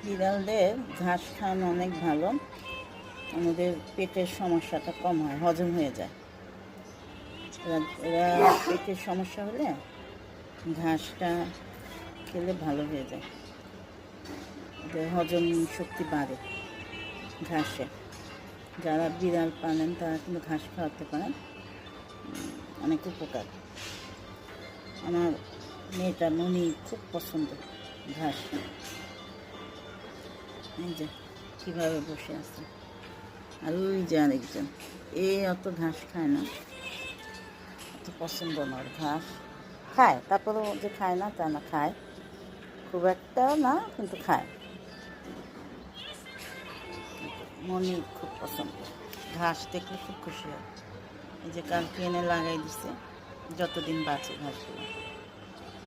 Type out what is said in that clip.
বিড়ালদের ঘাস খাওয়ানো অনেক ভালো। আমাদের পেটের সমস্যাটা কম হয়, হজম হয়ে যায়। এরা পেটের সমস্যা হলে ঘাসটা খেলে ভালো হয়ে যায়, এদের হজম শক্তি বাড়ে ঘাসে। যারা বিড়াল পালেন তারা কিন্তু ঘাস খাওয়াতে পারেন, অনেক উপকার। আমার মেয়েটা মনি খুব পছন্দ ঘাস। এই যে কীভাবে বসে আছে, আর ওই যে আরেকজন, অত ঘাস খায় না, অত পছন্দ না ওর ঘাস। খায়, তারপরেও যে খায় না তা না, খায় খুব একটা না, কিন্তু খায়। মনি খুব পছন্দ, ঘাস দেখলে খুব খুশি হয়। এই যে কালকে এনে লাগাই দিছে, যতদিন বাঁচে ঘাসগুলো।